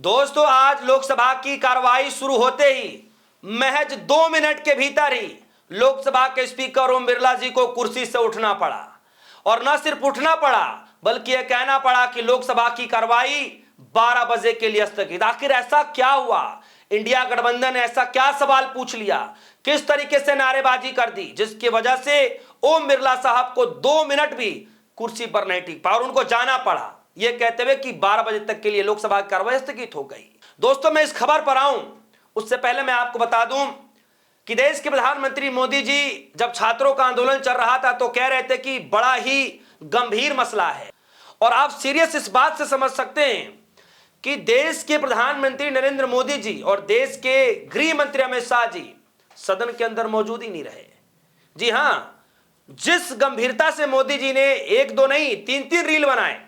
दोस्तों, आज लोकसभा की कार्रवाई शुरू होते ही महज 2 मिनट के भीतर ही लोकसभा के स्पीकर ओम बिरला जी को कुर्सी से उठना पड़ा। और न सिर्फ उठना पड़ा बल्कि यह कहना पड़ा कि लोकसभा की कार्रवाई 12 बजे के लिए स्थगित। आखिर ऐसा क्या हुआ? इंडिया गठबंधन ने ऐसा क्या सवाल पूछ लिया, किस तरीके से नारेबाजी कर दी जिसकी वजह से ओम बिरला साहब को 2 मिनट भी कुर्सी पर नहीं टिक पाया और उनको जाना पड़ा, यह कहते हुए कि 12 बजे तक के लिए लोकसभा की कार्रवाई स्थगित हो गई। दोस्तों, मैं इस खबर पर आऊं उससे पहले मैं आपको बता दूं कि देश के प्रधानमंत्री मोदी जी जब छात्रों का आंदोलन चल रहा था तो कह रहे थे कि बड़ा ही गंभीर मसला है। और आप सीरियस इस बात से समझ सकते हैं कि देश के प्रधानमंत्री नरेंद्र मोदी जी और देश के गृह मंत्री अमित शाह जी सदन के अंदर मौजूद ही नहीं रहे। जी हां, जिस गंभीरता से मोदी जी ने 1-2 नहीं 3-3 रील बनाए,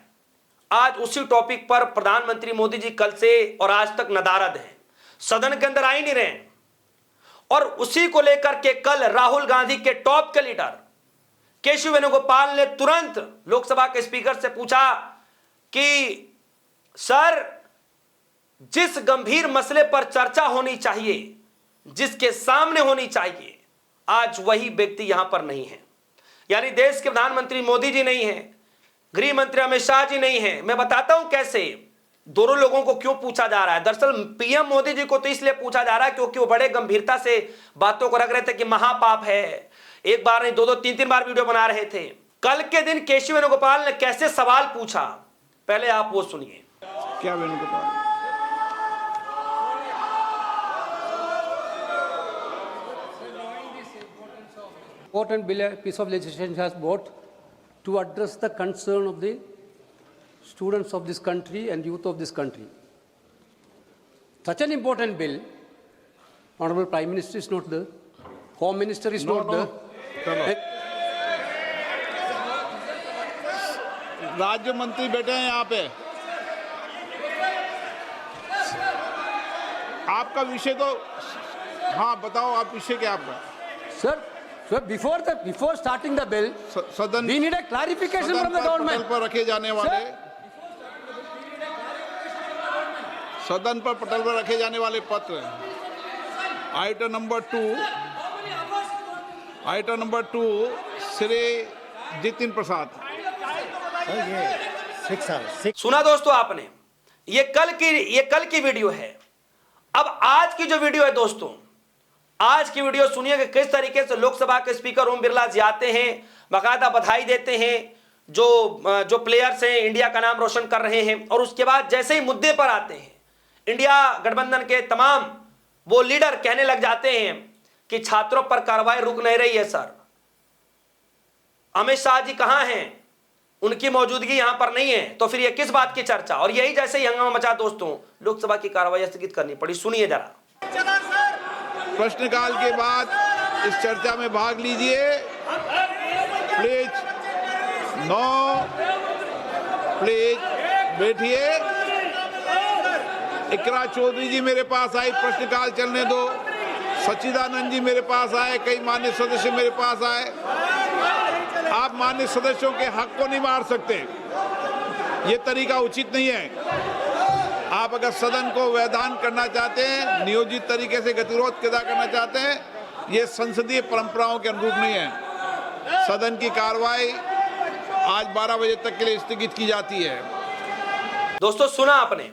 आज उसी टॉपिक पर प्रधानमंत्री मोदी जी कल से और आज तक नदारद हैं, सदन के अंदर आ ही नहीं रहे। और उसी को लेकर के कल राहुल गांधी के टॉप के लीडर केशव वेणुगोपाल ने तुरंत लोकसभा के स्पीकर से पूछा कि सर, जिस गंभीर मसले पर चर्चा होनी चाहिए, जिसके सामने होनी चाहिए, आज वही व्यक्ति यहां पर नहीं है। यानी देश के प्रधानमंत्री मोदी जी नहीं है, गृह मंत्री अमित शाह जी नहीं है। मैं बताता हूं कैसे दोनों लोगों को क्यों पूछा जा रहा है। दरअसल पीएम मोदी जी को तो इसलिए पूछा जा रहा है क्योंकि वो बड़े गंभीरता से बातों को रख रहे थे कि महापाप है, एक बार नहीं 2-2 3-3 बार वीडियो बना रहे थे। कल के दिन केशव वेणुगोपाल ने कैसे सवाल पूछा, पहले आप वो सुनिए। क्या Venugopal? Important bill, piece of legislation has brought to address the concern of the students of this country and youth of this country. Such an important bill, Honorable Prime Minister is not there, Home Minister is not there. राज्य मंत्री बैठे हैं यहाँ पे। आपका विषय तो हाँ बताओ, आप विषय क्या आपका? Sir, before starting the bill, सदन we need a clarification from the government. पटल पर रखे जाने वाले सदन पर पटल पर रखे जाने वाले पत्र, आइटम नंबर 2 श्री जितिन प्रसाद। सुना दोस्तों आपने, ये कल की वीडियो है। अब आज की जो वीडियो है दोस्तों, आज की वीडियो सुनिए कि किस तरीके से लोकसभा के स्पीकर ओम बिरला जी आते हैं, बाकायदा बधाई देते हैं जो प्लेयर्स हैं, इंडिया का नाम रोशन कर रहे हैं। और उसके बाद जैसे ही मुद्दे पर आते हैं, इंडिया गठबंधन के तमाम वो लीडर कहने लग जाते हैं कि छात्रों पर कार्रवाई रुक नहीं रही है। सर, अमित शाह जी कहां हैं? उनकी मौजूदगी यहां पर नहीं है, तो फिर ये किस बात की चर्चा? और यही जैसे ही हंगामा मचा दोस्तों, लोकसभा की कार्रवाई स्थगित करनी पड़ी। सुनिए जरा। प्रश्नकाल के बाद इस चर्चा में भाग लीजिए प्लीज। प्लीज बैठिए। इकरा चौधरी जी मेरे पास आई, प्रश्नकाल चलने दो। सच्चिदानंद जी मेरे पास आए, कई मान्य सदस्य मेरे पास आए। आप मान्य सदस्यों के हक को नहीं मार सकते, ये तरीका उचित नहीं है। आप अगर सदन को वैधान करना चाहते हैं, नियोजित तरीके से गतिरोध पैदा करना चाहते हैं, ये संसदीय परंपराओं के अनुरूप नहीं है। सदन की कार्रवाई आज 12 बजे तक के लिए स्थगित की जाती है। दोस्तों, सुना आपने।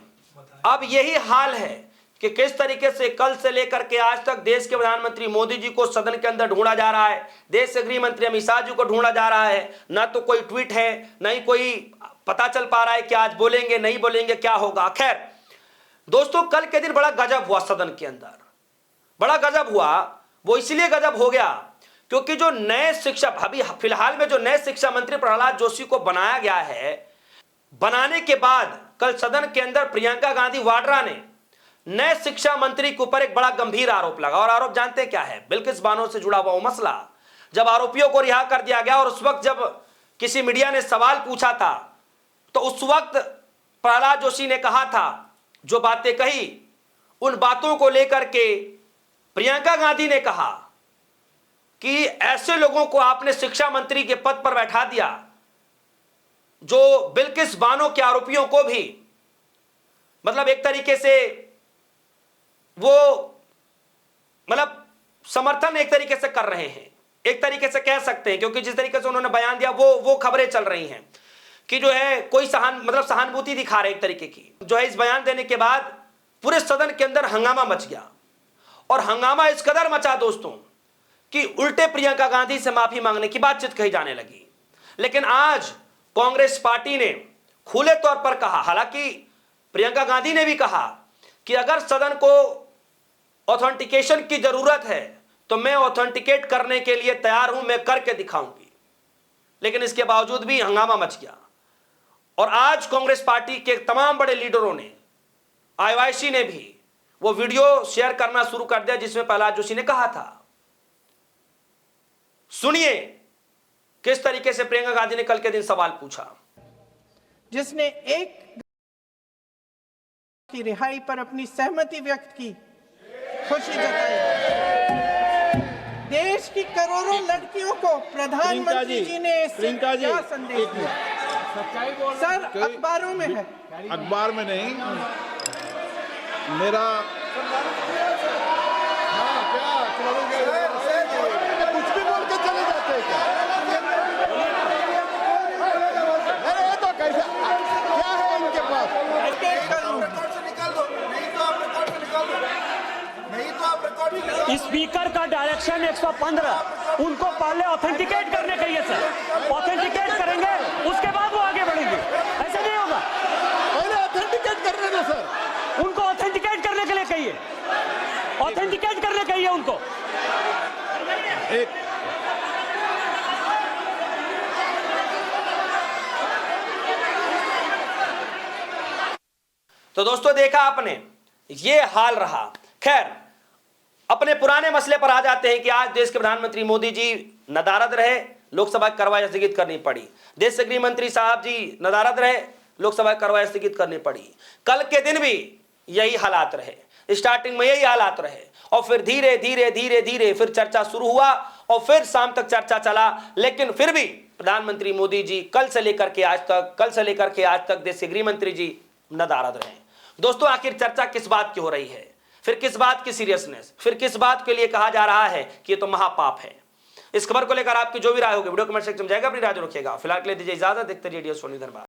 अब यही हाल है कि किस तरीके से कल से लेकर के आज तक देश के प्रधानमंत्री मोदी जी को सदन के अंदर ढूंढा जा रहा है, देश के गृह मंत्री अमित शाह जी को ढूंढा जा रहा है। ना तो कोई ट्वीट है, ना ही कोई पता चल पा रहा है कि आज बोलेंगे नहीं बोलेंगे, क्या होगा। खैर दोस्तों, कल के दिन बड़ा गजब हुआ सदन के अंदर। बड़ा गजब हुआ, वो इसलिए गजब हो गया क्योंकि जो नए शिक्षा, अभी फिलहाल में जो नए शिक्षा मंत्री प्रहलाद जोशी को बनाया गया है, बनाने के बाद कल सदन के अंदर प्रियंका गांधी वाड्रा ने नए शिक्षा मंत्री के ऊपर एक बड़ा गंभीर आरोप लगा। और आरोप जानते हैं क्या है? बिल्किस बानो से जुड़ा हुआ वो मसला। जब आरोपियों को रिहा कर दिया गया और उस वक्त जब किसी मीडिया ने सवाल पूछा था, तो उस वक्त प्रहलाद जोशी ने कहा था, जो बातें कही उन बातों को लेकर के प्रियंका गांधी ने कहा कि ऐसे लोगों को आपने शिक्षा मंत्री के पद पर बैठा दिया जो बिल्किस बानो के आरोपियों को भी मतलब एक तरीके से वो मतलब समर्थन एक तरीके से कर रहे हैं, एक तरीके से कह सकते हैं, क्योंकि जिस तरीके से उन्होंने बयान दिया वो खबरें चल रही हैं कि जो है कोई सहानुभूति दिखा रहे एक तरीके की। जो है इस बयान देने के बाद पूरे सदन के अंदर हंगामा मच गया, और हंगामा इस कदर मचा दोस्तों कि उल्टे प्रियंका गांधी से माफी मांगने की बातचीत कही जाने लगी। लेकिन आज कांग्रेस पार्टी ने खुले तौर पर कहा, हालांकि प्रियंका गांधी ने भी कहा कि अगर सदन को ऑथेंटिकेशन की जरूरत है तो मैं ऑथेंटिकेट करने के लिए तैयार हूं, मैं करके दिखाऊंगी। लेकिन इसके बावजूद भी हंगामा मच गया, और आज कांग्रेस पार्टी के तमाम बड़े लीडरों ने, आईवाईसी ने भी वो वीडियो शेयर करना शुरू कर दिया जिसमें प्रहलाद जोशी ने कहा था। सुनिए किस तरीके से प्रियंका गांधी ने कल के दिन सवाल पूछा। जिसने एक की रिहाई पर अपनी सहमति व्यक्त की, खुशी जताई। देश की करोड़ों लड़कियों को प्रधानमंत्री जी ने इससे क्या संदेश दिया? सर, अखबारों में है। अखबार में नहीं, मेरा कुछ भी बोल के चले जाते हैं क्या? अरे ये तो कैसा क्या है इनके पास? स्पीकर का डायरेक्शन 115, उनको पहले ऑथेंटिकेट करने कहिए सर। ऑथेंटिकेट करेंगे उसके बाद वो आगे बढ़ेंगे, ऐसे नहीं होगा। पहले ऑथेंटिकेट करने दो सर। उनको ऑथेंटिकेट करने के लिए कहिए, ऑथेंटिकेट करने कहिए उनको। तो दोस्तों देखा आपने, ये हाल रहा। खैर, अपने पुराने मसले पर आ जाते हैं कि आज देश के प्रधानमंत्री मोदी जी नदारद रहे, लोकसभा की कार्रवाई स्थगित करनी पड़ी। देश के गृह मंत्री साहब जी नदारद रहे, लोकसभा की कार्रवाई स्थगित करनी पड़ी। कल के दिन भी यही हालात रहे, स्टार्टिंग में यही हालात रहे, और फिर धीरे धीरे धीरे धीरे फिर चर्चा शुरू हुआ, और फिर शाम तक चर्चा चला। लेकिन फिर भी प्रधानमंत्री मोदी जी कल से लेकर के आज तक देश के गृह मंत्री जी नदारद रहे। दोस्तों आखिर चर्चा किस बात की हो रही है? फिर किस बात की सीरियसनेस, फिर किस बात के लिए कहा जा रहा है कि ये तो महापाप है? इस खबर को लेकर आपकी जो भी राय होगी वीडियो कमेंट सेक्शन में जाएगा, अपनी राय रखिएगा। फिलहाल के लिए दीजिए इजाजत, देखते रहिए रेडियो सोनी धनबाद।